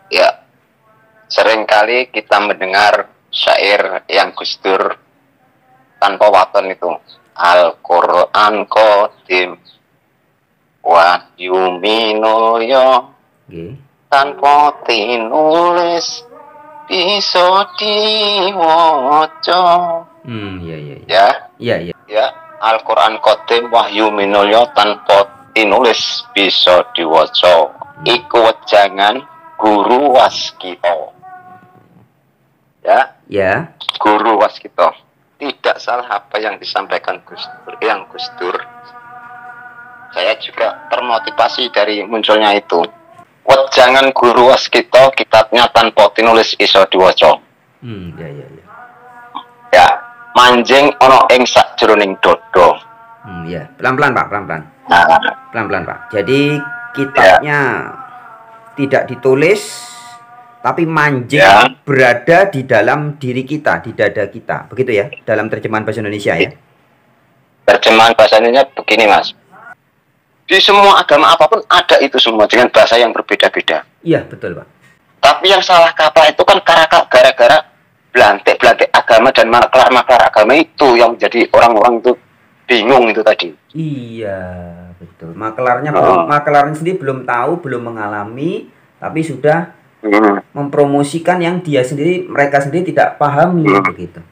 Ya, seringkali kita mendengar syair yang Gus Dur tanpa waton itu. Al-Qur'an Qadim Wahyu Minoyo Nggih. tanpa tinulis bisa diwaca. Iya iya iya. Ya, Iya iya. ya. Al-Qur'an Qadim Wahyu Minoyo tanpa tinulis bisa diwaca. Iku wejangan guru waskita. Ya, Ya. guru waskita. Tidak salah apa yang disampaikan Gus Dur. Saya juga termotivasi dari munculnya itu. Wejangan guru waskita kitabnya tanpa tinulis iso diwaca. Iya iya iya. Ya, manjing ana ing sakjroning dodo. Iya, pelan-pelan Pak, pelan-pelan. Nah, Pelan-pelan Pak. Jadi kitabnya tidak ditulis tapi manjing berada di dalam diri kita, di dada kita. Begitu ya, dalam terjemahan bahasa Indonesia ya. Terjemahan bahasa Indonesia begini, Mas. Di semua agama apapun ada itu semua dengan bahasa yang berbeda-beda. Iya, betul Pak. Tapi yang salah kaprah itu kan gara-gara belantik-belantik agama dan maklar-maklar agama itu yang menjadi orang-orang itu bingung itu tadi. Iya, betul. Maklarnya sendiri belum tahu, belum mengalami, tapi sudah mempromosikan yang mereka sendiri tidak pahami begitu.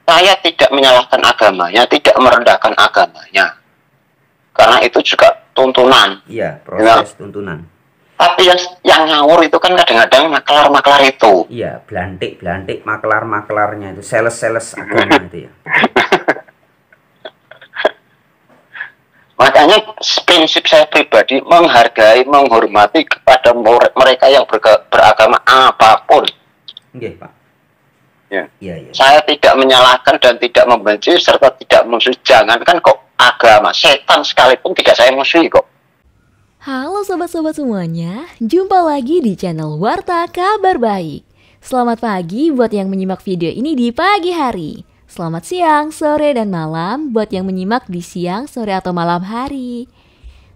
Saya tidak menyalahkan agamanya, tidak merendahkan agamanya. Karena itu juga tuntunan. Iya, proses tuntunan. Tapi yang ngawur itu kan kadang-kadang maklar-maklar itu. Iya, belantik maklar-maklarnya itu, sales agama itu ya. Makanya prinsip saya pribadi menghargai, menghormati kepada mereka yang beragama apapun. Nggih, Pak. Ya. Iya. Saya tidak menyalahkan dan tidak membenci serta tidak musuh. Jangankan kok agama, setan sekalipun tidak saya musuhi kok. Halo sobat-sobat semuanya, jumpa lagi di channel Warta Kabar Baik. Selamat pagi buat yang menyimak video ini di pagi hari. Selamat siang, sore, dan malam buat yang menyimak di siang, sore, atau malam hari.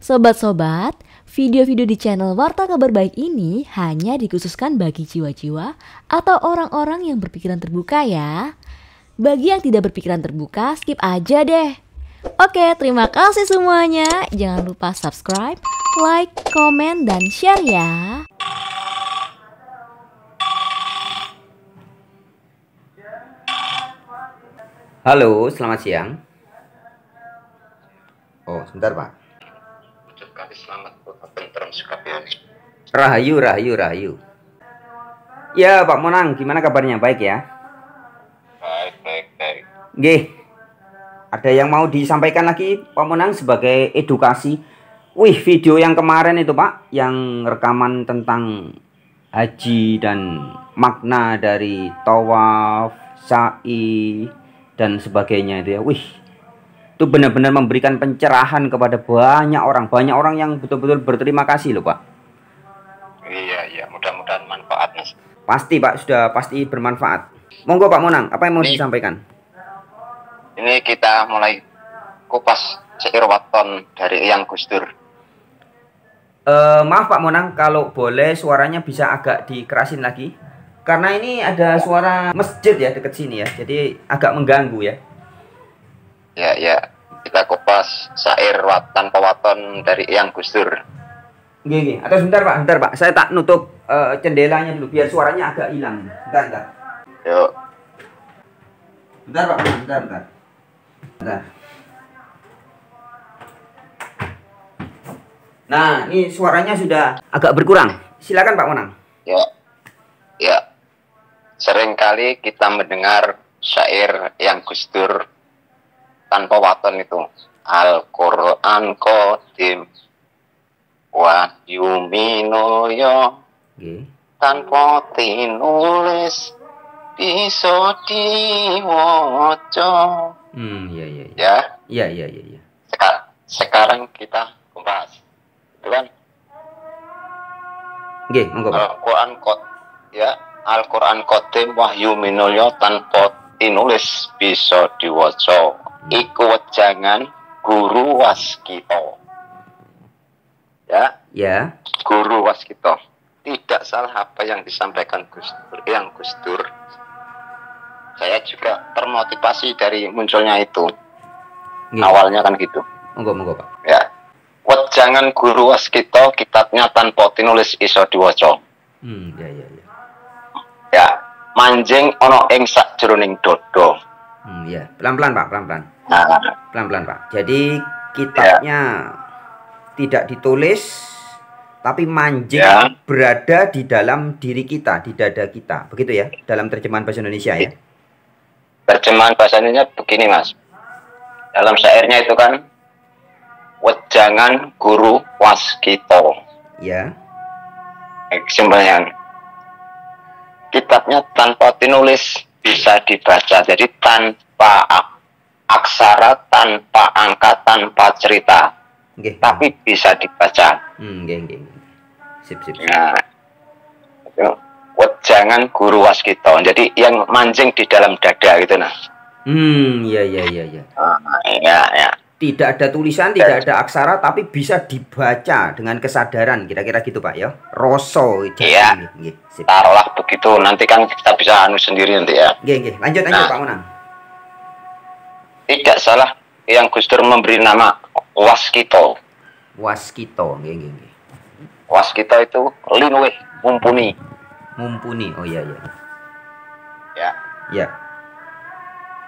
Sobat-sobat, video-video di channel Warta Kabar Baik ini hanya dikhususkan bagi jiwa-jiwa atau orang-orang yang berpikiran terbuka ya. Bagi yang tidak berpikiran terbuka, skip aja deh. Oke, terima kasih semuanya. Jangan lupa subscribe, like, komen, dan share ya. Halo, selamat siang. Oh, sebentar Pak. Kami selamat tentrem sekalian. Rahayu. Ya Pak Monang, gimana kabarnya? Baik ya? Baik. Nggih. Ada yang mau disampaikan lagi Pak Monang sebagai edukasi? Wih, video yang kemarin itu Pak, yang rekaman tentang haji dan makna dari tawaf, sa'i, dan sebagainya itu ya. Wih, itu benar-benar memberikan pencerahan kepada banyak orang yang betul-betul berterima kasih loh Pak. Iya, mudah-mudahan manfaat Mas. Pasti Pak, sudah pasti bermanfaat. Monggo Pak Monang, apa yang mau disampaikan? Ini kita mulai kupas syair waton dari yang Gus Dur. Maaf Pak Monang, kalau boleh suaranya bisa agak dikerasin lagi. Karena ini ada suara masjid ya dekat sini ya, jadi agak mengganggu ya. Ya, kita kupas syair tanpa waton dari yang Gus Dur. Gini, atau sebentar Pak, saya tak nutup jendelanya dulu biar suaranya agak hilang. Bentar. Yuk. Bentar Pak, bentar. Nah, ini suaranya sudah agak berkurang. Silakan Pak Monang. Ya. Seringkali kita mendengar syair yang Gus Dur tanpa waton itu. Al-Qur'an Qadim Wahyu Minoyo tanpa tinulis bisa diwaca. Iya. Sekarang kita kupas. Itu kan Nggih, monggo Pak. Al-Qur'an Qadim Wahyu Minulya tanpa tinulis bisa diwaca. Iku wejangan guru waskita. Ya. Ya. Guru waskita. Tidak tidak salah apa yang disampaikan Gus Dur. Saya juga termotivasi dari munculnya itu. Nggih. Awalnya kan gitu. Monggo Pak. Ya. Jangan guru waskita kitabnya tanpa tinulis iso diwaca. Ya. Ya, manjing ono ing sakjroning dodo. Ya, pelan-pelan Pak, pelan-pelan. Nah, Pelan-pelan Pak. Jadi kitabnya tidak ditulis, tapi manjing berada di dalam diri kita, di dada kita. Begitu ya, dalam terjemahan bahasa Indonesia ya. Terjemahan bahasa Indonesia begini Mas. Dalam syairnya itu kan, wejangan guru waskita. Ya. Kesimpulannya, kitabnya tanpa tinulis bisa dibaca. Jadi tanpa aksara, tanpa angka, tanpa cerita. Tapi bisa dibaca. Sip. Nah, wejangan guru waskita. Jadi yang manjing di dalam dada gitu nah. Iya. Ya. Tidak ada tulisan, tidak ada aksara, tapi bisa dibaca dengan kesadaran, kira-kira gitu Pak ya. Roso. Iya. Taruhlah begitu, nanti kan kita bisa anu sendiri nanti ya. Lanjut Pak Monang. Tidak salah yang Gus Dur memberi nama waskita. Waskita, Waskita itu linwih, mumpuni. Oh iya. Ya.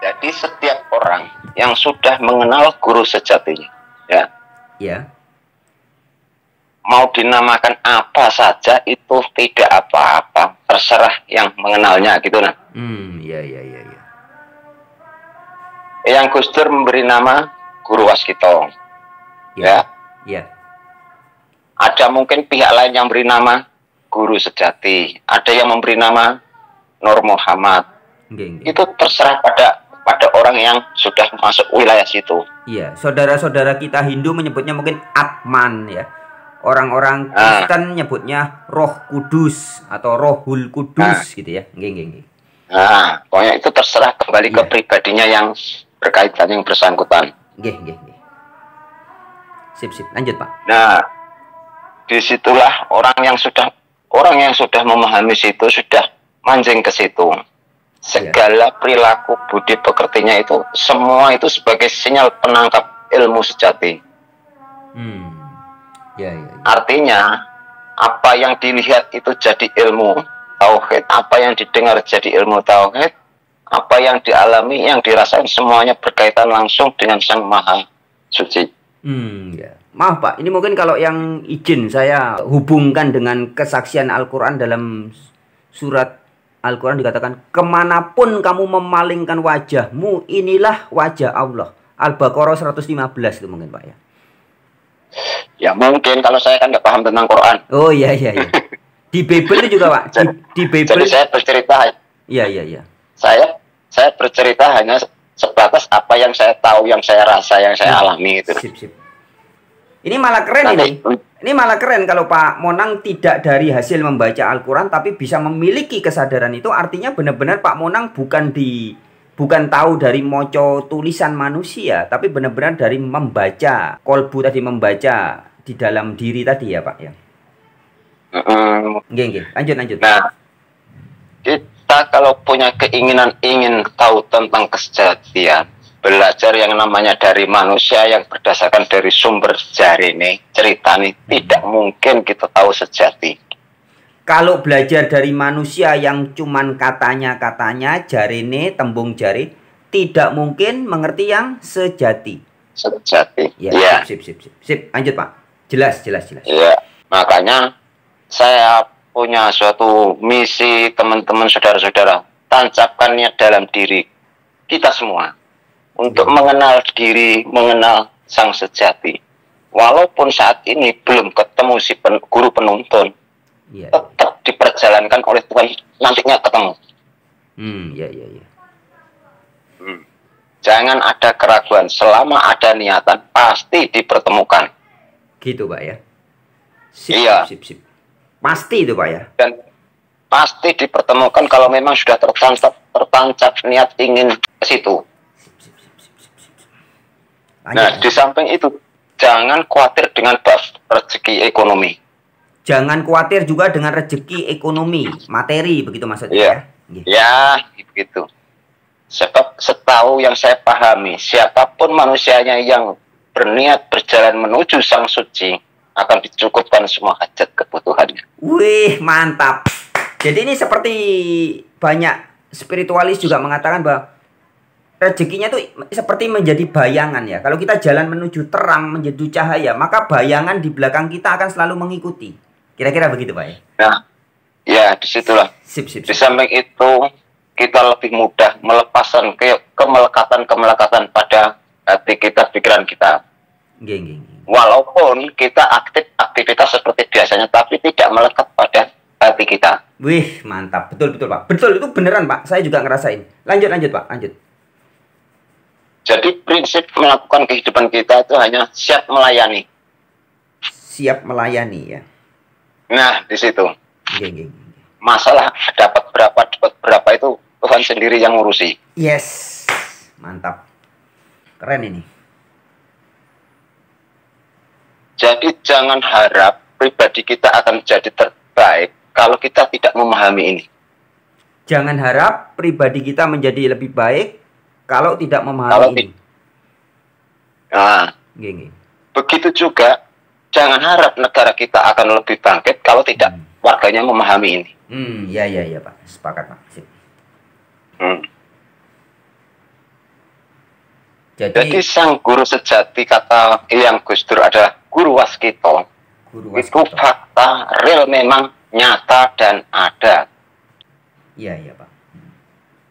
Jadi setiap orang yang sudah mengenal guru sejatinya, ya, mau dinamakan apa saja itu tidak apa-apa, terserah yang mengenalnya gitu nah. Iya. Yang Gus Dur memberi nama guru waskita. Ya. Ada mungkin pihak lain yang beri nama guru sejati, ada yang memberi nama Nur Muhammad. Itu terserah pada orang yang sudah masuk wilayah situ. Iya, saudara-saudara kita Hindu menyebutnya mungkin Atman ya. Orang-orang Kristen nyebutnya Roh Kudus atau Rohul Kudus gitu ya. Nah, pokoknya itu terserah kembali ke pribadinya yang berkaitan yang bersangkutan. Sip. Lanjut Pak. Nah, disitulah orang yang sudah memahami situ sudah manjing ke situ. Segala perilaku budi pekertinya itu semua itu sebagai sinyal penangkap ilmu sejati. Artinya apa yang dilihat itu jadi ilmu tauhid, apa yang didengar jadi ilmu tauhid, apa yang dialami, yang dirasain semuanya berkaitan langsung dengan Sang Maha Suci. Maaf Pak, ini mungkin kalau yang izin saya hubungkan dengan kesaksian Al-Quran. Dalam surat Al-Quran dikatakan, kemanapun kamu memalingkan wajahmu, inilah wajah Allah. Al-Baqarah 115 itu mungkin Pak ya. Ya mungkin, kalau saya kan nggak paham tentang Quran. Oh iya. Di Bible juga Pak. Di Bible. Jadi saya bercerita. Iya. Saya bercerita hanya sebatas apa yang saya tahu, yang saya rasa, yang saya alami itu. Sip. Ini malah keren ini. Ini malah keren kalau Pak Monang tidak dari hasil membaca Al-Quran tapi bisa memiliki kesadaran itu. Artinya benar-benar Pak Monang bukan tahu dari moco tulisan manusia, tapi benar-benar dari membaca kolbu tadi, membaca di dalam diri tadi ya Pak ya. Lanjut. Nah, kita kalau punya keinginan ingin tahu tentang kesejatian, belajar yang namanya dari manusia yang berdasarkan dari sumber jarine, cerita nih, tidak mungkin kita tahu sejati. Kalau belajar dari manusia yang cuman katanya jarine, tembung jari, tidak mungkin mengerti yang sejati. Ya. Sip. Lanjut Pak. Jelas. Ya, makanya saya punya suatu misi, teman-teman, saudara-saudara, tancapkannya dalam diri kita semua. Untuk mengenal diri, mengenal Sang Sejati. Walaupun saat ini belum ketemu si guru penuntun, tetap diperjalankan oleh Tuhan, nantinya ketemu. Iya. Jangan ada keraguan, selama ada niatan pasti dipertemukan. Gitu Pak ya. Sip. Pasti itu Pak ya. Dan pasti dipertemukan kalau memang sudah tertancap niat ingin ke situ. Nah, di samping itu, jangan khawatir dengan bab rezeki ekonomi. Jangan khawatir juga dengan rezeki ekonomi, materi, begitu maksudnya Iya. ya. Nggih. Ya, begitu. Sebab setahu yang saya pahami, siapapun manusianya yang berniat berjalan menuju Sang Suci akan dicukupkan semua hajat kebutuhannya. Wih, mantap. Jadi ini seperti banyak spiritualis juga mengatakan bahwa rezekinya itu seperti menjadi bayangan ya. Kalau kita jalan menuju terang, menuju cahaya, maka bayangan di belakang kita akan selalu mengikuti. Kira-kira begitu, Pak ya? Nah, ya disitulah. Sip, sip, Di sip. samping itu, kita lebih mudah melepaskan kemelekatan-kemelekatan pada hati kita, pikiran kita. Nggih, nggih, nggih. Walaupun kita aktivitas seperti biasanya, tapi tidak melekat pada hati kita. Wih, mantap. Betul, betul, Pak. Betul, itu beneran, Pak. Saya juga ngerasain. Lanjut, lanjut, Pak. Lanjut. Jadi prinsip melakukan kehidupan kita itu hanya siap melayani. Siap melayani ya. Nah, di situ. Nggih, nggih, nggih. Masalah dapat berapa itu Tuhan sendiri yang ngurusi. Yes. Mantap. Keren ini. Jadi jangan harap pribadi kita akan menjadi terbaik kalau kita tidak memahami ini. Jangan harap pribadi kita menjadi lebih baik kalau tidak Kalau memahami ini. Nah, Nggih, nggih. begitu juga jangan harap negara kita akan lebih bangkit kalau tidak warganya memahami ini. Ya, ya, ya, Pak. Sepakat, Pak. Sip. Jadi sang guru sejati kata yang Gus Dur adalah guru waskito. Guru Itu waskito. fakta real, memang nyata dan ada. Iya, iya, Pak.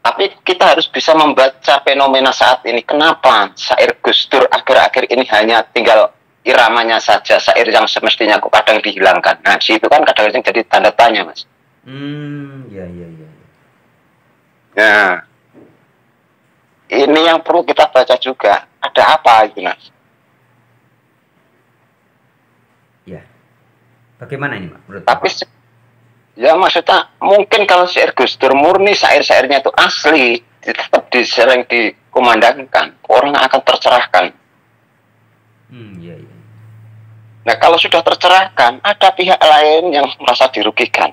Tapi kita harus bisa membaca fenomena saat ini. Kenapa syair Gus Dur akhir-akhir ini hanya tinggal iramanya saja, syair yang semestinya kok kadang dihilangkan. Nah, situ kan kadang-kadang jadi tanda tanya, Mas. Ya, ya, ya. Nah, ini yang perlu kita baca juga. Ada apa itu, Mas? Ya. Bagaimana ini, Pak? Menurut Tapi Bapak? ya maksudnya mungkin kalau syair Gus Dur murni syair-syairnya itu asli, tetap sering dikumandangkan, orang akan tercerahkan. Iya, iya. Nah, kalau sudah tercerahkan, ada pihak lain yang merasa dirugikan.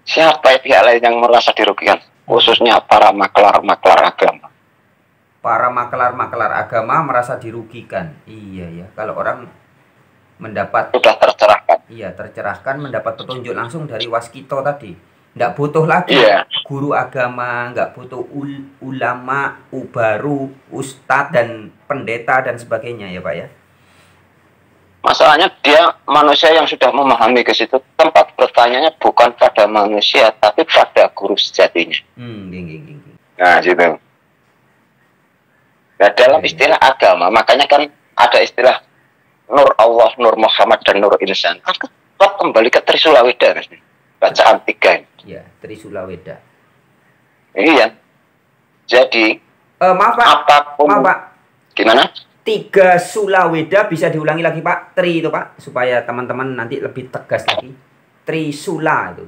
Siapa pihak lain yang merasa dirugikan? Khususnya para maklar-maklar agama. Para maklar-maklar agama merasa dirugikan. Iya, ya. Kalau orang mendapat, Sudah tercerahkan. iya, tercerahkan, mendapat petunjuk langsung dari waskito tadi. Nggak butuh lagi Iya. guru agama, nggak butuh ulama, ubaru, ustadz, dan pendeta, dan sebagainya ya, Pak ya. Masalahnya dia manusia yang sudah memahami ke situ, tempat bertanyanya bukan pada manusia, tapi pada guru sejatinya. Geng, geng, geng, geng. Nah, gitu. Nah, dalam istilah agama, makanya kan ada istilah Nur Allah, Nur Muhammad, dan Nur Insan. Kan tetap kembali ke Trisula Weda, Mas. Bacaan 3. Ya, Trisula Weda. Iya. Jadi, Maaf, Pak. apapun... Maaf, Pak. Gimana? 3 Sulaweda bisa diulangi lagi, Pak. Tri itu, Pak, supaya teman-teman nanti lebih tegas lagi. Trisula itu.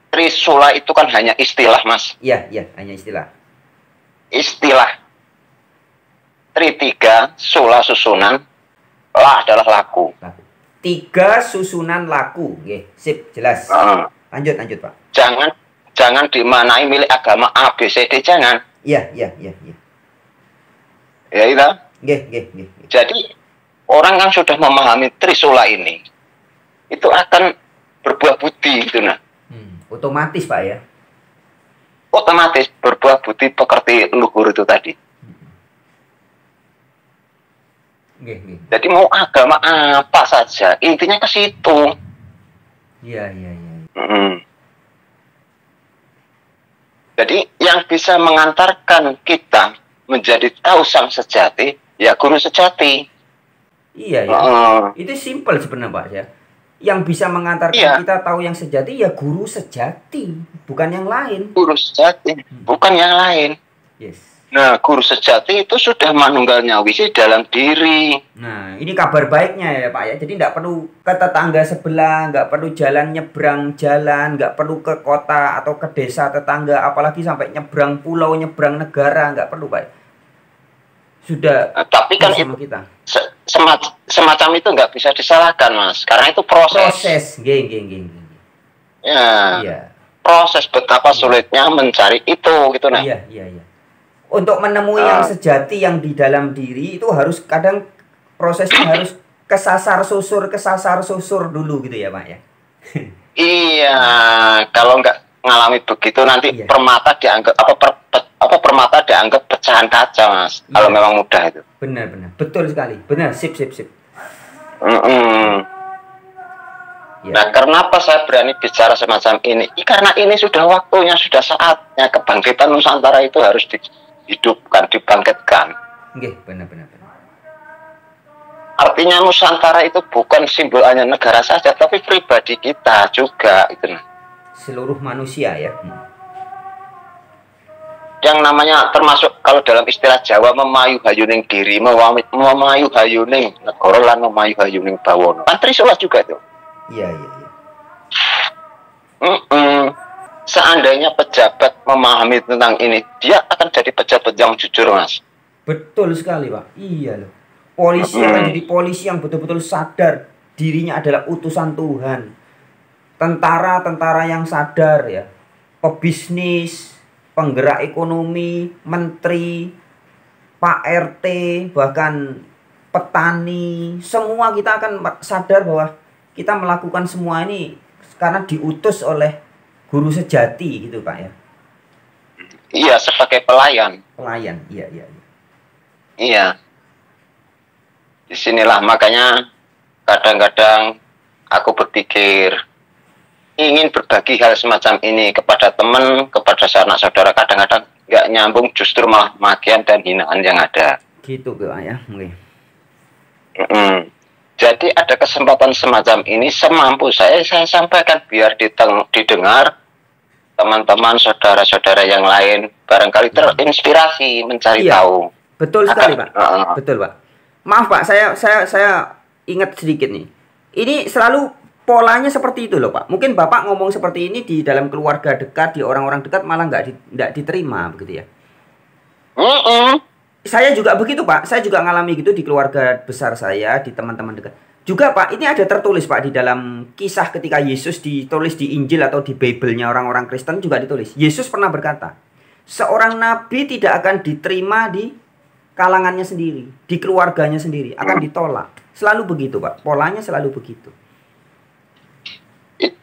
Trisula itu kan hanya istilah, Mas. Iya, iya, hanya istilah. Istilah. Tri 3, Sula susunan, La adalah laku. Laku. 3 susunan laku. Oke, sip, jelas. Lanjut, lanjut, Pak. Jangan dimanai milik agama A, B, C, D, jangan. Iya, iya, iya, iya. Ya, itu. Nggih, nggih, nggih. Jadi, orang yang sudah memahami Trisula ini, itu akan berbuah budi, gitu, nah. Otomatis, Pak ya. Otomatis berbuah budi pekerti luhur itu tadi. Nggih, nggih. Jadi mau agama apa saja, intinya ke situ. Iya, iya, iya. Jadi yang bisa mengantarkan kita menjadi tahu sang sejati, ya guru sejati. Iya, ya. Itu simpel sebenarnya, Pak ya. Yang bisa mengantarkan Iya. kita tahu yang sejati ya guru sejati, bukan yang lain. Guru sejati, bukan yang lain. Yes. Nah, guru sejati itu sudah manunggal nyawisi dalam diri. Nah, ini kabar baiknya ya, Pak ya. Jadi nggak perlu ke tetangga sebelah, nggak perlu jalan nyebrang jalan, nggak perlu ke kota atau ke desa tetangga, apalagi sampai nyebrang pulau, nyebrang negara, nggak perlu, Pak. Sudah Nah, tapi kan bersama itu, kita. semacam itu nggak bisa disalahkan, Mas, karena itu proses. Geng. Ya, Iya. proses betapa sulitnya mencari itu gitu nah. Iya. Untuk menemui yang sejati yang di dalam diri itu harus kadang prosesnya harus kesasar susur dulu gitu ya, Pak ya. Iya, kalau nggak ngalami begitu nanti Iya. permata dianggap permata dianggap pecahan kaca, Mas. Kalau Iya. memang mudah itu. Benar. Betul sekali. Benar, sip. Ya. Nah, kenapa saya berani bicara semacam ini? Karena ini sudah waktunya, sudah saatnya kebangkitan Nusantara itu harus dihidupkan, dibangkitkan. Nggih, benar. Artinya Nusantara itu bukan simbol hanya negara saja, tapi pribadi kita juga. Gitu. Seluruh manusia ya. Yang namanya termasuk kalau dalam istilah Jawa memayu hayuning diri, memayu hayuning negara lan memayu hayuning bawana. Kan Trisula juga itu. Iya. Seandainya pejabat memahami tentang ini, dia akan jadi pejabat yang jujur, Mas. Betul sekali, Pak. Iya loh. Polisi akan jadi polisi yang betul-betul sadar dirinya adalah utusan Tuhan. Tentara yang sadar ya. Pebisnis, penggerak ekonomi, menteri, Pak RT, bahkan petani, semua kita akan sadar bahwa kita melakukan semua ini karena diutus oleh guru sejati gitu, Pak ya. Iya, sebagai pelayan. Iya. Iya. Disinilah makanya kadang-kadang aku berpikir ingin berbagi hal semacam ini kepada teman, kepada sanak saudara. Kadang-kadang nggak nyambung, justru malah makian dan hinaan yang ada. Gitu, Pak ya. Oke. Jadi ada kesempatan semacam ini semampu saya sampaikan biar didengar teman-teman saudara-saudara yang lain barangkali terinspirasi mencari tahu. Betul sekali, Pak. Betul, Pak. Maaf, Pak, saya ingat sedikit nih. Ini selalu polanya seperti itu loh, Pak. Mungkin Bapak ngomong seperti ini di dalam keluarga dekat, di orang-orang dekat malah nggak diterima begitu ya. Saya juga begitu, Pak. Saya juga ngalami gitu di keluarga besar saya, di teman-teman dekat. Juga, Pak, ini ada tertulis, Pak, di dalam kisah ketika Yesus ditulis di Injil atau di Bible-nya orang-orang Kristen juga ditulis. Yesus pernah berkata, seorang nabi tidak akan diterima di kalangannya sendiri, di keluarganya sendiri, akan ditolak. Selalu begitu, Pak. Polanya selalu begitu.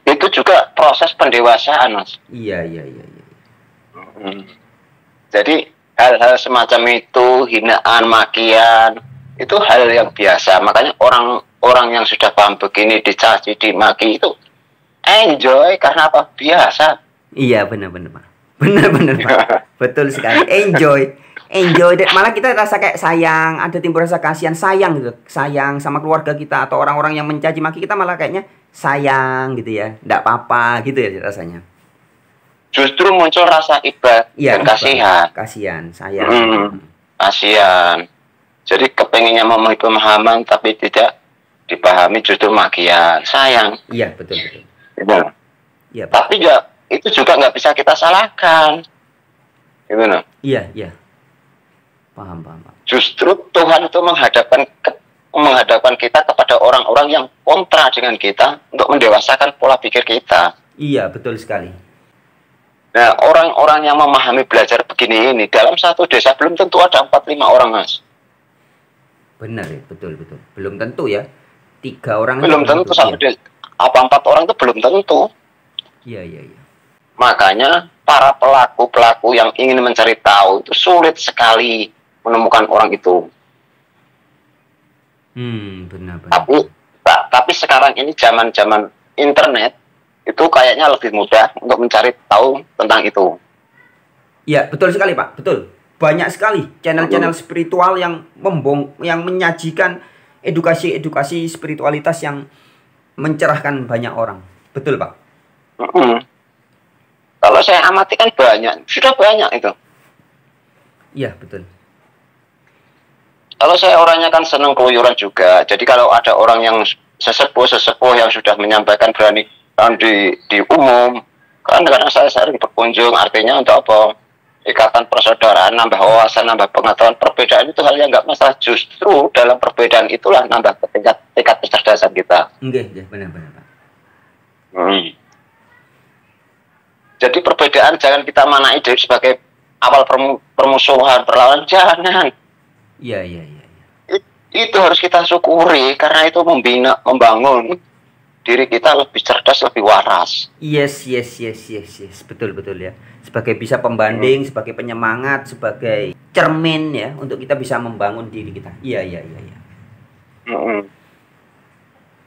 Itu juga proses pendewasaan, Mas. Iya. Jadi hal-hal semacam itu, hinaan, makian, itu hal yang biasa. Makanya orang yang sudah paham begini, dicaci, dimaki itu enjoy karena apa? Biasa. Iya, benar, Pak. Benar, Pak. Betul sekali. Enjoy. Malah kita rasa kayak sayang, ada timbul rasa kasihan, sayang gitu. Sayang sama keluarga kita atau orang-orang yang mencaci maki kita malah kayaknya sayang gitu ya. Enggak apa-apa gitu ya rasanya. Justru muncul rasa iba dan kasihan. Kasihan, sayang. Kasihan. Jadi kepengennya memahami pemahaman tapi tidak dipahami, justru makian, sayang. Iya, betul. Iya. Tapi ya itu juga nggak bisa kita salahkan. Gimana? Iya. Paham. Justru Tuhan itu menghadapkan kita kepada orang-orang yang kontra dengan kita untuk mendewasakan pola pikir kita. Iya, betul sekali. Nah, orang-orang yang memahami belajar begini ini dalam satu desa belum tentu ada 4-5 orang, Mas. Benar ya, betul. Belum tentu ya. 3 orang belum tentu satu desa. 4 orang itu belum tentu. Iya. Makanya para pelaku yang ingin mencari tahu itu sulit sekali menemukan orang itu. Benar. Tapi sekarang ini zaman internet itu kayaknya lebih mudah untuk mencari tahu tentang itu. Iya, betul sekali, Pak. Betul. Banyak sekali channel-channel spiritual yang menyajikan edukasi spiritualitas yang mencerahkan banyak orang. Betul, Pak. Kalau saya amati kan sudah banyak itu. Iya, betul. Kalau saya orangnya kan senang keluyuran juga. Jadi kalau ada orang yang sesepuh yang sudah menyampaikan berani di umum, kan kadang saya sering berkunjung, artinya untuk apa? ikatan persaudaraan, nambah wawasan, nambah pengetahuan. Perbedaan itu hal yang nggak masalah. Justru dalam perbedaan itulah nambah tingkat kecerdasan kita. Enggak, benar-benar Pak. Jadi perbedaan jangan kita manai sebagai awal permusuhan, perlawanan, jangan. Iya. Itu harus kita syukuri karena itu membina, membangun diri kita lebih cerdas, lebih waras. Yes. Betul ya. Sebagai bisa pembanding, sebagai penyemangat, sebagai cermin ya untuk kita bisa membangun diri kita. Iya.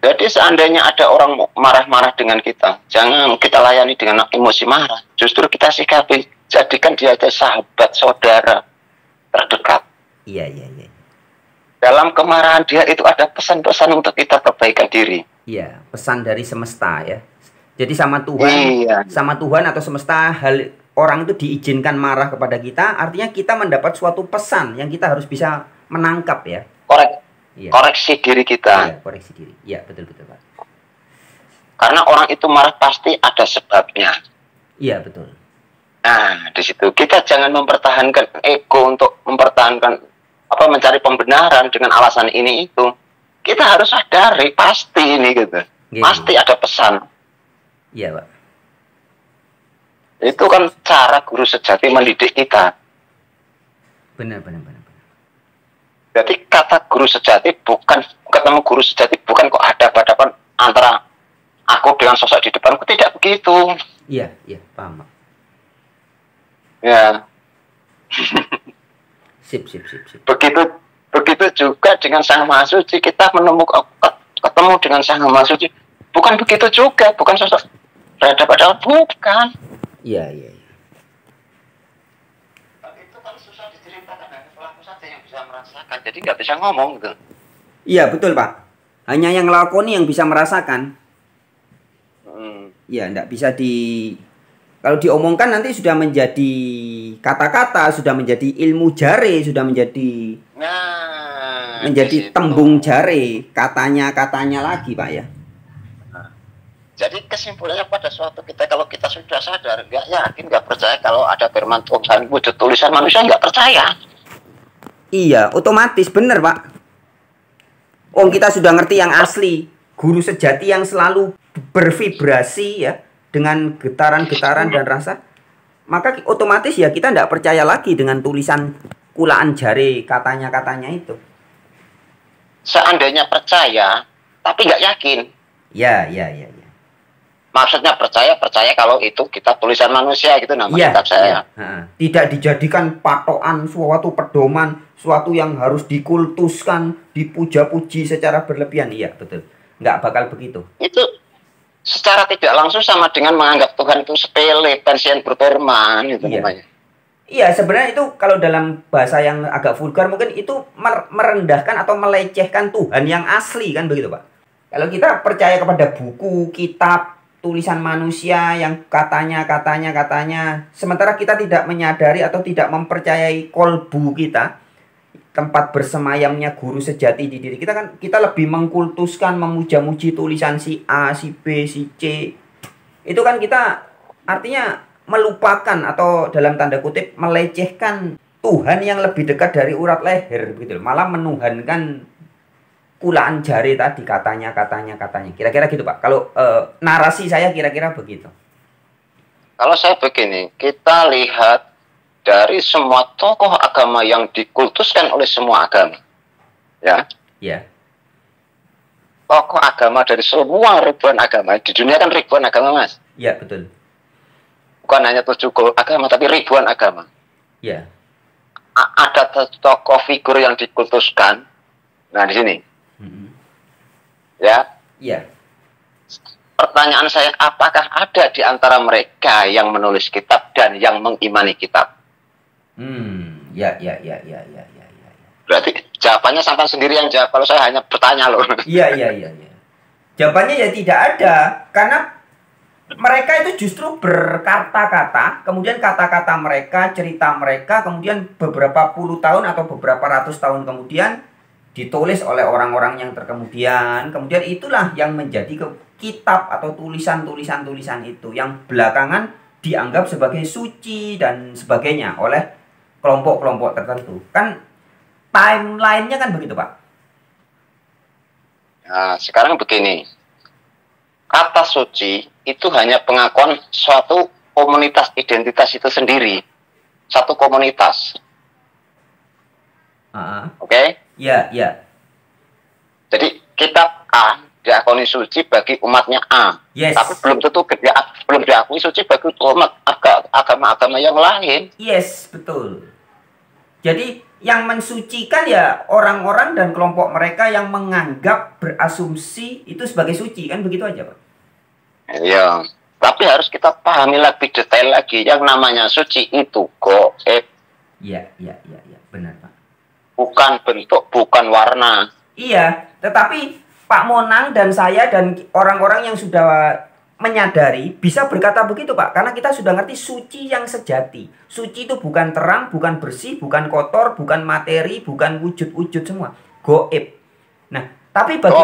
Jadi seandainya ada orang marah-marah dengan kita, jangan kita layani dengan emosi marah. Justru kita sikapi, jadikan dia ada sahabat, saudara terdekat. Iya. Dalam kemarahan dia itu ada pesan-pesan untuk kita perbaikan diri. Iya, pesan dari semesta ya. Jadi sama Tuhan, iya. Sama Tuhan atau semesta, orang itu diizinkan marah kepada kita, artinya kita mendapat suatu pesan yang kita harus bisa menangkap ya. Koreksi diri kita. Iya, koreksi diri. Iya, betul Pak. Karena orang itu marah pasti ada sebabnya. Iya, betul. Nah, di situ kita jangan mempertahankan ego untuk mempertahankan mencari pembenaran dengan alasan ini itu. Kita harus sadari pasti ini gitu. Pasti ada pesan. Iya, Pak. Itu kan cara guru sejati mendidik kita. Benar. Jadi kata guru sejati ketemu guru sejati bukan kok hadap-hadapan antara aku dengan sosok di depanku, tidak begitu. Iya, paham, Pak. Ya. Sip. Begitu juga dengan Sang Maha Suci, kita ketemu dengan Sang Maha Suci. Bukan begitu juga, bukan sosok berhadapan, bukan. Iya. Tapi itu kan susah diceritakan, hanya pelaku saja yang bisa merasakan, jadi nggak bisa ngomong gitu. Iya, betul Pak. Hanya yang ngelakoni yang bisa merasakan. Iya, nggak bisa kalau diomongkan nanti sudah menjadi kata-kata, sudah menjadi ilmu jare, sudah menjadi tembung jare, katanya lagi Pak ya. Jadi kesimpulannya pada suatu kalau kita sudah sadar, nggak yakin, nggak percaya kalau ada firman Tuhan wujud tulisan manusia, nggak percaya. Iya, otomatis bener Pak. Kita sudah ngerti yang asli, guru sejati yang selalu bervibrasi ya, dengan getaran-getaran dan rasa, maka otomatis ya kita tidak percaya lagi dengan tulisan kulaan jari katanya itu. Seandainya percaya, tapi nggak yakin. Ya. Maksudnya percaya kalau itu kitab tulisan manusia gitu namanya kitab saya. Tidak dijadikan patokan, suatu pedoman, suatu yang harus dikultuskan, dipuja-puji secara berlebihan. Iya, betul. Nggak bakal begitu. Itu secara tidak langsung sama dengan menganggap Tuhan itu sepele, pensiun berfirman itu namanya. Iya, sebenarnya itu kalau dalam bahasa yang agak vulgar mungkin itu merendahkan atau melecehkan Tuhan yang asli kan begitu Pak. Kalau kita percaya kepada buku, kitab, tulisan manusia yang katanya, sementara kita tidak menyadari atau tidak mempercayai kolbu kita, tempat bersemayamnya guru sejati di diri kita, kan kita lebih mengkultuskan, memuja-muji tulisan si A, si B, si C. Itu kan kita artinya melupakan atau dalam tanda kutip melecehkan Tuhan yang lebih dekat dari urat leher begitu. Malah menuhankan kulaan jari tadi, katanya. Kira-kira gitu Pak. Kalau narasi saya kira-kira begitu. Kalau saya begini, kita lihat dari semua tokoh agama yang dikultuskan oleh semua agama. Ya. Iya. Tokoh agama dari semua ribuan agama. Di dunia kan ribuan agama, Mas. Iya, betul. Bukan hanya 7 agama, tapi ribuan agama. Iya. Ada tokoh figur yang dikultuskan. Nah, di sini. Ya. Iya. Pertanyaan saya, apakah ada di antara mereka yang menulis kitab dan yang mengimani kitab? Ya. Berarti jawabannya sampai sendiri yang jawab. Kalau saya hanya bertanya loh. Iya. Jawabannya ya tidak ada, karena mereka itu justru berkata-kata, kemudian kata-kata mereka, cerita mereka, kemudian beberapa puluh tahun atau beberapa ratus tahun kemudian ditulis oleh orang-orang yang terkemudian. Kemudian itulah yang menjadi kitab atau tulisan-tulisan itu yang belakangan dianggap sebagai suci dan sebagainya oleh kelompok-kelompok tertentu. Kan timelinenya kan begitu, Pak. Nah, sekarang begini. Kata suci itu hanya pengakuan suatu komunitas identitas itu sendiri. Satu komunitas. Oke? Ya, ya. Jadi kitab A diakui suci bagi umatnya A. Yes. Tapi belum diakui suci bagi umat agama-agama yang lain. Yes, betul. Jadi yang mensucikan ya orang-orang dan kelompok mereka yang menganggap berasumsi itu sebagai suci, kan begitu aja, Pak. Iya. Tapi harus kita pahami lebih detail lagi. Yang namanya suci itu goib. Iya, benar, Pak. Bukan bentuk, bukan warna. Iya, tetapi Pak Monang dan saya dan orang-orang yang sudah menyadari bisa berkata begitu, Pak, karena kita sudah ngerti suci yang sejati. Suci itu bukan terang, bukan bersih, bukan kotor, bukan materi, bukan wujud-wujud semua. Goib. Nah, tapi bagi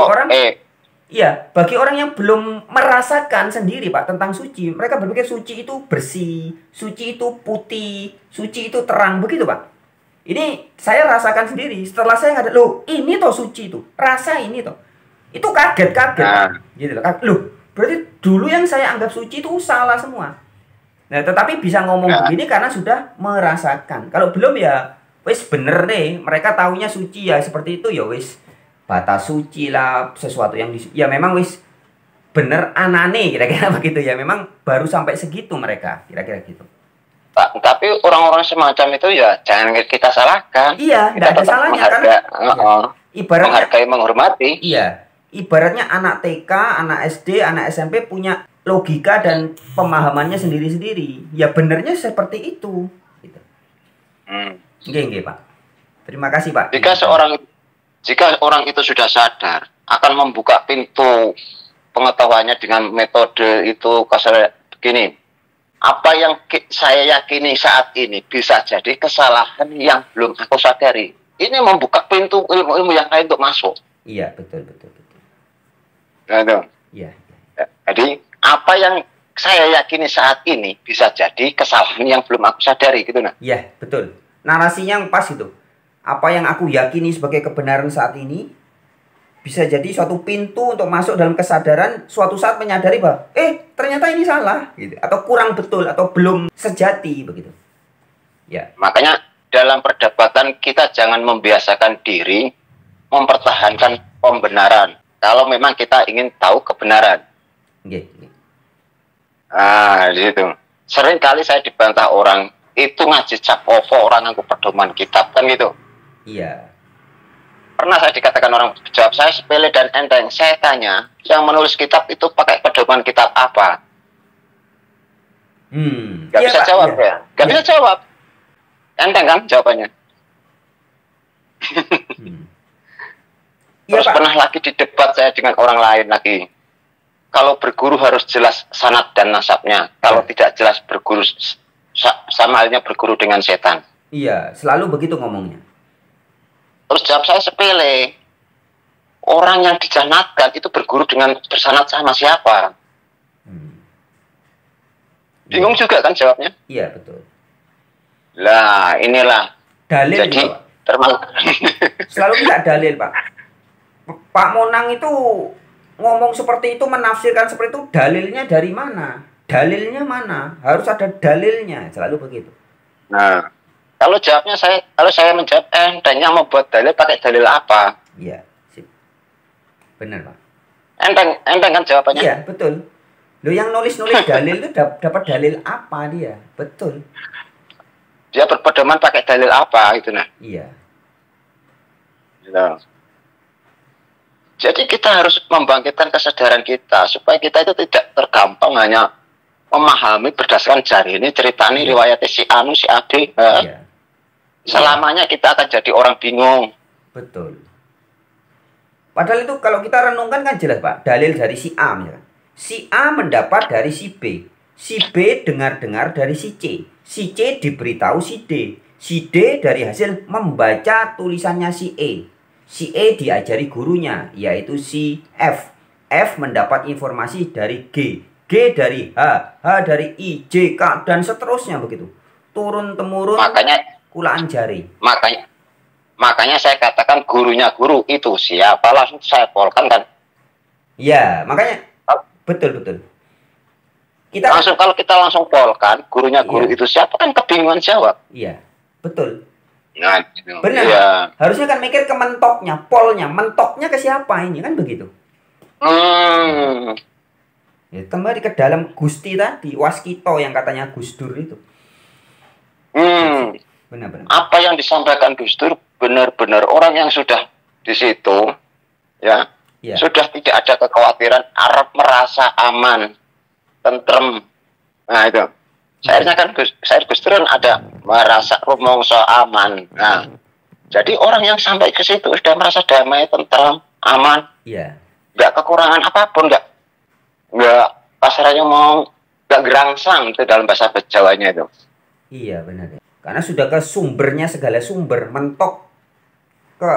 orang yang belum merasakan sendiri, Pak, tentang suci, mereka berpikir suci itu bersih, suci itu putih, suci itu terang, begitu, Pak. Ini saya rasakan sendiri. Setelah saya ngadep, loh, ini toh suci itu, rasa ini toh. Itu kaget-kaget, gitu loh. Loh, berarti dulu yang saya anggap suci itu salah semua. Nah, tetapi bisa ngomong begini karena sudah merasakan. Kalau belum ya, wis bener deh. Mereka taunya suci ya seperti itu ya wis. Batas suci lah, sesuatu yang ya memang wis bener anane kira-kira begitu ya. Memang baru sampai segitu mereka, kira-kira gitu. Tapi orang-orang semacam itu ya jangan kita salahkan. Iya, tidak ada salahnya kan. Ibaratnya menghargai, menghormati. Iya. Ibaratnya anak TK, anak SD, anak SMP punya logika dan pemahamannya sendiri-sendiri. Ya benernya seperti itu. Gitu. Oke, Pak. Terima kasih, Pak. Jika orang itu sudah sadar akan membuka pintu pengetahuannya dengan metode itu kasar begini. Apa yang saya yakini saat ini bisa jadi kesalahan yang belum aku sadari. Ini membuka pintu ilmu-ilmu yang lain untuk masuk. Iya, betul. Nah, iya. Jadi apa yang saya yakini saat ini bisa jadi kesalahan yang belum aku sadari gitu nah. Iya, betul. Narasinya yang pas itu. Apa yang aku yakini sebagai kebenaran saat ini bisa jadi suatu pintu untuk masuk dalam kesadaran suatu saat menyadari bahwa ternyata ini salah gitu, atau kurang betul atau belum sejati begitu. Ya. Makanya dalam perdebatan kita jangan membiasakan diri mempertahankan pembenaran. Kalau memang kita ingin tahu kebenaran. Di situ. Sering kali saya dibantah orang, itu ngaji cap ovo orang aku pedoman kitab kan gitu. Iya. Pernah saya dikatakan orang jawab saya sepele dan enteng. Saya tanya, yang menulis kitab itu pakai pedoman kitab apa? Gak bisa jawab ya. Gak bisa jawab. Enteng kan jawabannya. Terus pernah lagi di debat saya dengan orang lain lagi. Kalau berguru harus jelas sanad dan nasabnya. Kalau tidak jelas berguru sama halnya berguru dengan setan. Iya, selalu begitu ngomongnya. Terus jawab saya sepele. Orang yang dijanatkan itu berguru dengan bersanad sama siapa? Bingung juga kan jawabnya? Iya, betul. Lah, inilah. Dalil jadi selalu tidak dalil, Pak. Pak Monang itu ngomong seperti itu, menafsirkan seperti itu, dalilnya dari mana? Dalilnya mana? Harus ada dalilnya, selalu begitu. Nah, kalau saya menjawab yang membuat dalil pakai dalil apa? Iya, sip. Benar, Pak. Enteng kan jawabannya? Iya, betul. Lo yang nulis-nulis dalil itu dapat dalil apa dia? Betul. Dia berpedoman pakai dalil apa gitu nah? Iya. Gitu. Jadi kita harus membangkitkan kesadaran kita supaya kita itu tidak tergampang hanya memahami berdasarkan jari ini cerita ini riwayat si Anu si Ade. Iya. Selamanya kita akan jadi orang bingung. Betul. Padahal itu kalau kita renungkan kan jelas, Pak. Dalil dari si A misalkan. Si A mendapat dari si B. Si B dengar-dengar dari si C. Si C diberitahu si D. Si D dari hasil membaca tulisannya si E. Si E diajari gurunya, yaitu si F. F mendapat informasi dari G. G dari H, H dari I, J, K, dan seterusnya begitu. Turun temurun, Makanya kulaan jari. makanya saya katakan gurunya guru itu siapa, langsung saya polkan kan. Ya, makanya betul. Kita langsung kalau kita langsung polkan gurunya guru Iya. itu siapa kan kebingungan jawab. Iya, betul. Nah, gitu. Benar. Iya. Harusnya kan mikir ke mentoknya, polnya, mentoknya ke siapa ini kan begitu. Ya, kembali ke dalam Gusti tadi, Waskito yang katanya Gus Dur itu. Benar. Apa yang disampaikan Gus Dur benar-benar orang yang sudah di situ, ya, sudah tidak ada kekhawatiran, Arab merasa aman, tentrem. Nah itu. Seharusnya kan Gus Dur ada merasa rumongso aman. Nah, jadi orang yang sampai ke situ sudah merasa damai, tentrem, aman. Iya. Nggak kekurangan apapun, nggak pasarnya mau nggak gerangsang itu dalam bahasa Jawanya itu. Iya benar ya. Karena sudah ke sumbernya segala sumber, mentok ke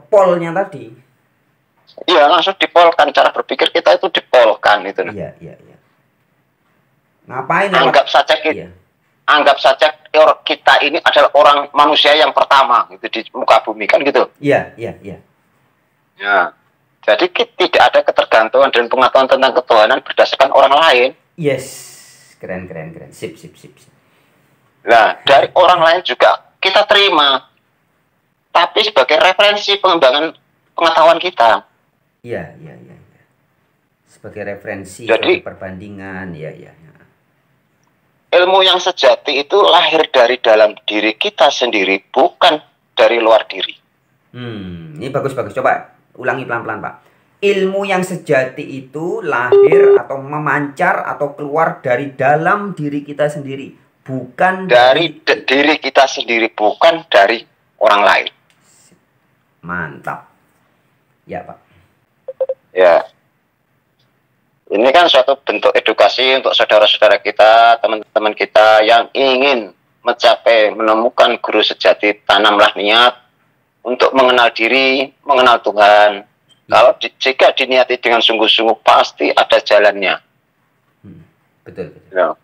polnya tadi. Iya langsung dipolkan, cara berpikir kita itu dipolkan itu. Iya. Ngapain? Anggap saja kita ini adalah orang manusia yang pertama gitu di muka bumi kan gitu. Iya. Ya. Jadi tidak ada ketergantungan dan pengetahuan tentang ketuhanan berdasarkan orang lain. Yes. Keren. Sip. Nah, dari orang lain juga kita terima. Tapi sebagai referensi pengembangan pengetahuan kita. Iya. Sebagai referensi, jadi, sebagai perbandingan, iya. Ilmu yang sejati itu lahir dari dalam diri kita sendiri, bukan dari luar diri. Ini bagus. Coba ulangi pelan-pelan, Pak. Ilmu yang sejati itu lahir atau memancar atau keluar dari dalam diri kita sendiri, bukan dari diri kita sendiri, bukan dari orang lain. Mantap. Ya, Pak. Ya. Ini kan suatu bentuk edukasi untuk saudara-saudara kita, teman-teman kita yang ingin menemukan guru sejati. Tanamlah niat untuk mengenal diri, mengenal Tuhan. Kalau jika diniati dengan sungguh-sungguh, pasti ada jalannya. Betul. Ya.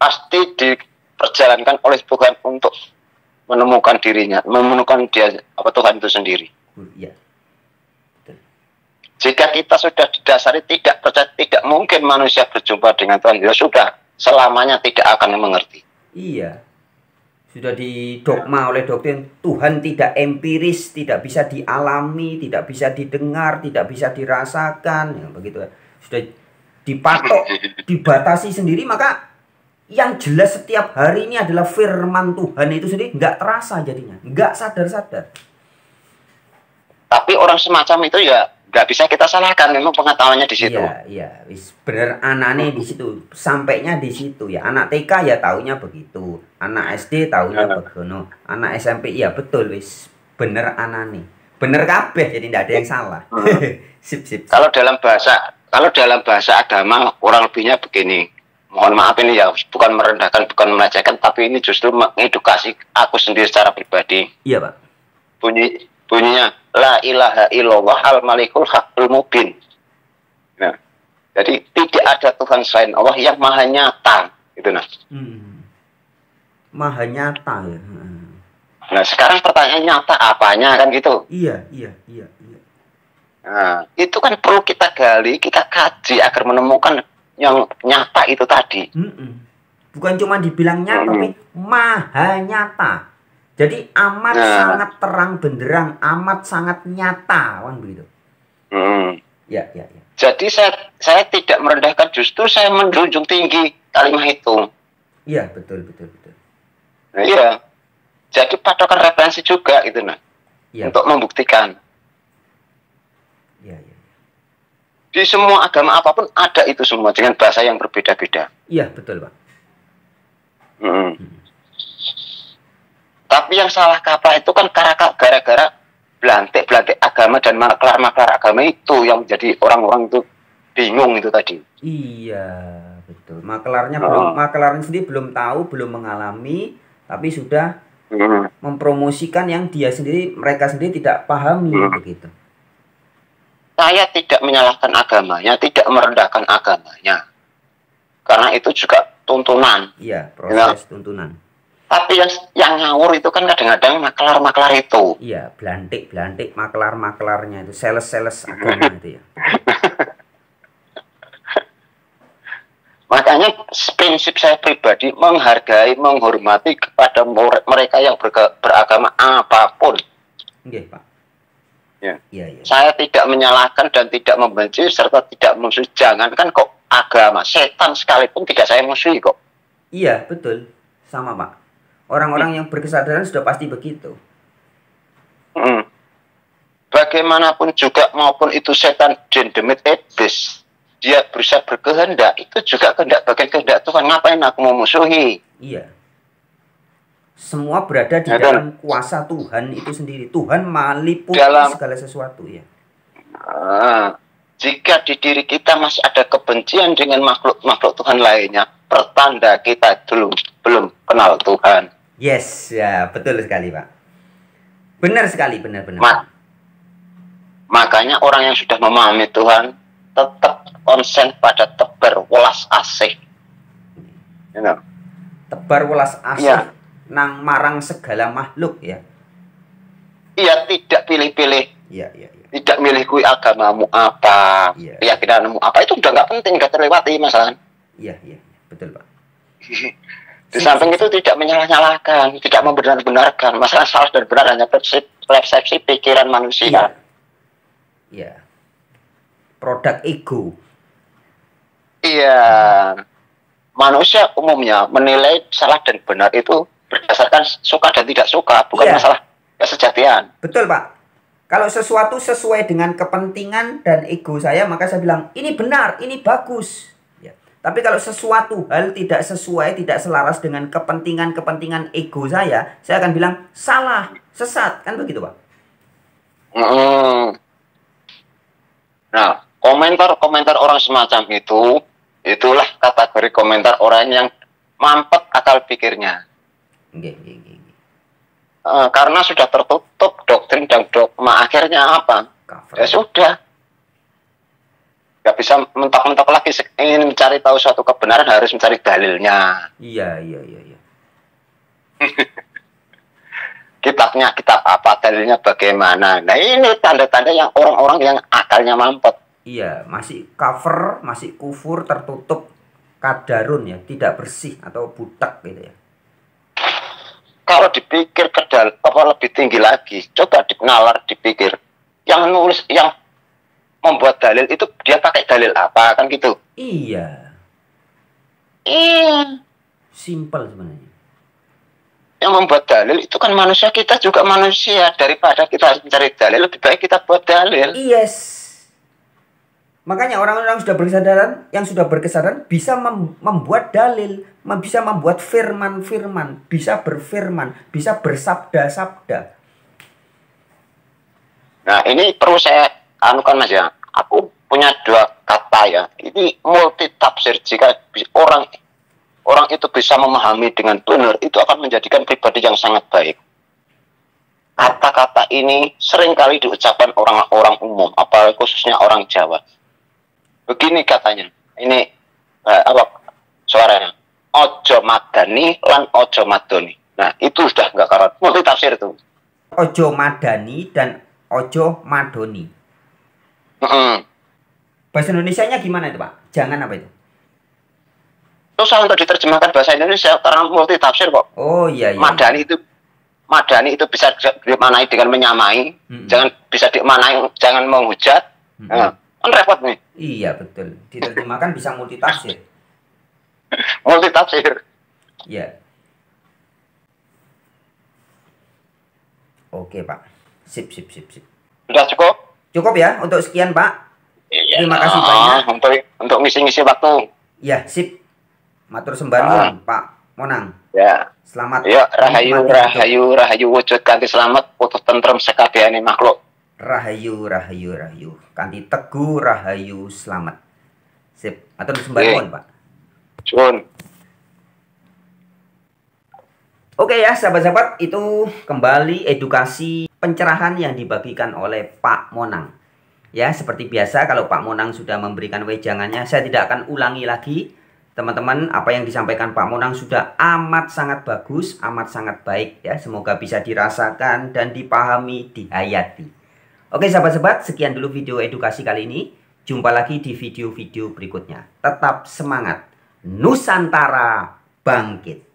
Pasti diperjalankan oleh Tuhan untuk menemukan dirinya, menemukan Tuhan itu sendiri. Ya. Jika kita sudah didasari tidak percaya, tidak mungkin manusia berjumpa dengan Tuhan, ya sudah, selamanya tidak akan mengerti. Iya. Sudah didogma oleh doktrin Tuhan tidak empiris, tidak bisa dialami, tidak bisa didengar, tidak bisa dirasakan, ya, begitu. Sudah dipatok, dibatasi sendiri, maka yang jelas setiap hari ini adalah firman Tuhan itu sendiri nggak terasa jadinya, nggak sadar-sadar. Tapi orang semacam itu ya nggak bisa kita salahkan, memang pengetahuannya di situ. Iya, bener anane di situ, sampainya di situ ya. Anak TK ya taunya begitu, anak SD taunya begono, anak SMP ya betul bener anane, bener kabeh, jadi tidak ada yang salah. Sip. Kalau dalam bahasa agama kurang lebihnya begini. Mohon maaf ini ya, bukan merendahkan, bukan melecehkan, tapi ini justru mengedukasi aku sendiri secara pribadi. Iya, Pak. Bunyinya la ilaha illallah al malikul haqqul mubin. Nah, jadi tidak ada Tuhan selain Allah yang maha nyata, gitu nah. Maha nyata ya. Nah, sekarang pertanyaan nyata apanya kan gitu? Iya. Nah, itu kan perlu kita gali, kita kaji agar menemukan yang nyata itu tadi. Bukan cuma dibilang nyata, tapi maha nyata. Jadi amat sangat terang benderang, amat sangat nyata, kan begitu. Ya. Jadi saya tidak merendahkan, justru saya menjunjung tinggi kalimat itu. Iya, betul. Nah, iya. Jadi patokan referensi juga itu nah. Ya. Untuk membuktikan. Iya. Di semua agama apapun ada itu semua dengan bahasa yang berbeda-beda. Iya, betul, Pak. Tapi yang salah kaprah itu kan gara-gara belantik agama dan maklar agama itu yang menjadi orang-orang itu bingung itu tadi. Iya, betul. Maklarnya sendiri belum tahu, belum mengalami, tapi sudah mempromosikan yang mereka sendiri tidak pahami begitu. saya tidak menyalahkan agamanya, tidak merendahkan agamanya. Karena itu juga tuntunan. Iya, proses tuntunan. Tapi yang ngawur itu kan kadang-kadang maklar-maklar itu. Iya, belantik maklar-maklarnya itu, sales-sales agama itu ya. Makanya prinsip saya pribadi menghargai, menghormati kepada mereka yang beragama apapun. Oke, Pak. Ya. Iya. Saya tidak menyalahkan dan tidak membenci serta tidak musuh. Jangankan kok agama, setan sekalipun tidak saya musuhi kok. Iya, betul. Sama, Pak. Orang-orang yang berkesadaran sudah pasti begitu. Bagaimanapun juga, maupun itu setan, jin, demit, iblis, dia berusaha berkehendak, itu juga bagian kehendak Tuhan. Ngapain aku mau musuhi? Iya. Semua berada di dalam kuasa Tuhan itu sendiri. Tuhan meliputi segala sesuatu ya. Jika di diri kita masih ada kebencian dengan makhluk Tuhan lainnya, pertanda kita belum kenal Tuhan. Yes, ya betul sekali, Pak. Benar sekali, benar. Makanya orang yang sudah memahami Tuhan tetap konsen pada tebar welas asih. You know? Tebar welas asih. Ya. Nang marang segala makhluk ya. Iya, tidak pilih-pilih. Iya. Tidak milih kui agamamu apa, keyakinanmu apa, itu udah nggak penting, nggak terlewati masalah. Iya, betul, Pak. Di samping itu tidak menyalah-nyalahkan, tidak membenar-benarkan. Masalah salah dan benar hanya persepsi pikiran manusia. Iya. Produk ego. Iya. Manusia umumnya menilai salah dan benar itu berdasarkan suka dan tidak suka, bukan masalah kesejatian. Betul, Pak. Kalau sesuatu sesuai dengan kepentingan dan ego saya, maka saya bilang, ini benar, ini bagus. Ya. Tapi kalau sesuatu hal tidak sesuai, tidak selaras dengan kepentingan ego saya akan bilang, salah, sesat. Kan begitu, Pak? Nah, komentar orang semacam itu, itulah kategori komentar orang yang mampet akal pikirnya. Karena sudah tertutup doktrin dan dogma, akhirnya apa? Ya sudah, nggak bisa mentok-mentok lagi. Ingin mencari tahu suatu kebenaran harus mencari dalilnya. Iya. Kitabnya kitab apa, dalilnya bagaimana? Nah, ini tanda-tanda yang orang-orang yang akalnya mampet. Iya, masih cover, masih kufur, tertutup, kadarun ya, tidak bersih atau butak gitu ya. Kalau dipikir ke dalam lebih tinggi lagi, coba dinalar dipikir. Yang nulis, yang membuat dalil itu dia pakai dalil apa, kan gitu? Iya. Simple sebenarnya. Yang membuat dalil itu kan manusia, kita juga manusia. Daripada kita harus mencari dalil, lebih baik kita buat dalil. Yes. Makanya orang-orang yang sudah berkesadaran bisa membuat dalil, bisa membuat firman-firman, bisa berfirman, bisa bersabda-sabda. Nah, ini perlu saya anukan, Mas ya. Aku punya dua kata ya. Ini multi tafsir. Jika orang itu bisa memahami dengan benar, itu akan menjadikan pribadi yang sangat baik. Kata-kata ini seringkali diucapkan orang-orang umum, apalagi khususnya orang Jawa. Begini katanya, ini suaranya, ojo madani lan ojo madoni. Nah, itu sudah nggak karat, multi tafsir itu. Ojo madani dan ojo madoni. Bahasa Indonesianya gimana itu, Pak? Jangan apa itu? Susah untuk diterjemahkan bahasa Indonesia karena multi tafsir kok. Oh iya. Madani itu bisa dimaknai dengan menyamai, jangan bisa dimaknai jangan menghujat. Kan repot nih. Iya betul. Diterjemahkan bisa multitafsir. Multitafsir. Iya. Oke, Pak. Sip. Sudah cukup? Cukup ya untuk sekian, Pak. Iya. Terima kasih banyak. Untuk ngisi-ngisi waktu. Ya, sip. Matur sembahun, Pak Monang. Ya. Selamat. Ya, rahayu wujud kanthi selamat putus tentrem sekabehane makhluk. Rahayu. Kanthi teguh rahayu selamat. Sip. Matur sembahun, Pak. Sun. Oke ya, sahabat-sahabat, itu kembali edukasi pencerahan yang dibagikan oleh Pak Monang. Ya, seperti biasa kalau Pak Monang sudah memberikan wejangannya, saya tidak akan ulangi lagi. Teman-teman, apa yang disampaikan Pak Monang sudah amat sangat bagus, amat sangat baik ya. Semoga bisa dirasakan dan dipahami, dihayati. Oke sahabat-sahabat, sekian dulu video edukasi kali ini. Jumpa lagi di video-video berikutnya. Tetap semangat. Nusantara bangkit.